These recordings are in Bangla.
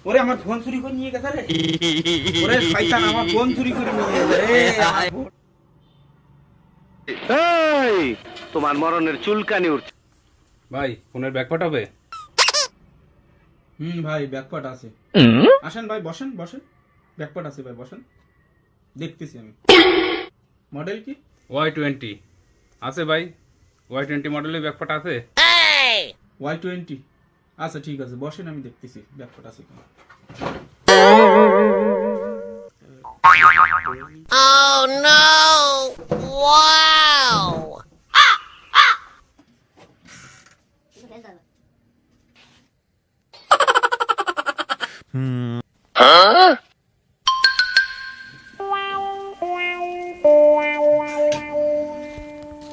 ওরে আমার ফোন চুরি করে নিয়ে গেছে রে। ওরে শয়তান আমার ফোন চুরি করে নিয়ে গেছে রে। এই তোমার মরণের চুলকানি উঠছে। ভাই ফোনের ব্যাকপার্ট হবে? ভাই ব্যাকপার্ট আছে। আসেন ভাই বসেন বসেন। ব্যাকপার্ট আছে ভাই বসেন। দেখতেছি আমি। মডেল কি? Y20 আছে ভাই। Y20 মডেলের ব্যাকপার্ট আছে। Y20 আচ্ছা ঠিক আছে বসেন আমি দেখতেছি ব্যাকপার্ট আছে কিনা। Oh no! Wow!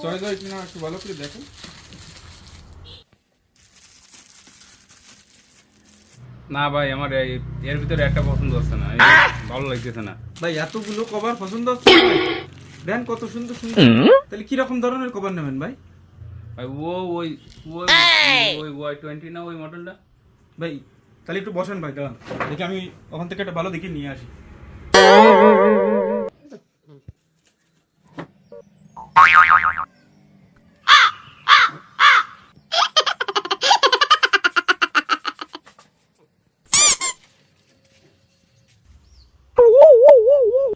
চলে যায় কিনা একটু ভালো করে দেখেন। না ভাই আমার এর ভিতরে একটা পছন্দ হচ্ছে না, ভালো লাগতেছে না। ভাই এতগুলো কভার পছন্দ হচ্ছে ভাই? দেন কত সুন্দর সুন্দর। তাহলে কি রকম ধরনের কভার নেবেন ভাই? ভাই ওই Y20 না ওই মডেলটা? ভাই তাহলে একটু বসেন ভাই দাঁড়ান দেখি আমি ওখান থেকে একটা ভালো দেখে নিয়ে আসি।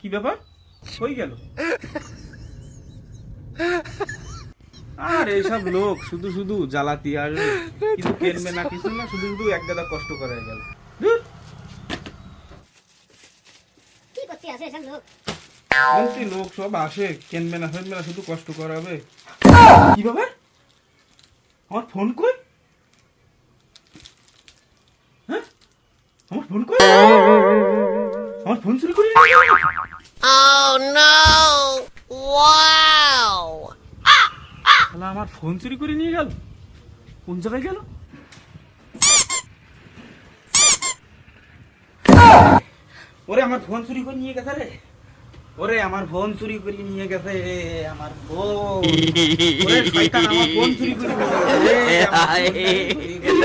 কি ব্যাপার হয়ে গেল? আর এইসব লোক শুধু শুধু জ্বালাতি আর কিছু কেনবে না কিছু না, শুধু শুধু এক গাদা কষ্ট করে গেল। কি করতে আসে এসব লোক? মন্ত্রী লোক সব আসে কেনবে না ফেনবে না শুধু কষ্ট করাবে। কি ব্যাপার আমার ফোন কই? হ্যাঁ আমার ফোন কই? আমার ফোন চুরি করে নিয়ে গেল? Oh no! Wow! শালা আমার ফোন চুরি করে নিয়ে গেল। কোন জায়গায় গেল? ওরে আমার ফোন চুরি করে নিয়ে গেছে রে। ওরে আমার ফোন চুরি করে নিয়ে গেছে আমার ফোন। ওরে শয়তান আমার ফোন চুরি করে নিয়ে গেছে রে। আমার ফোন চুরি করে নিয়ে গেছে।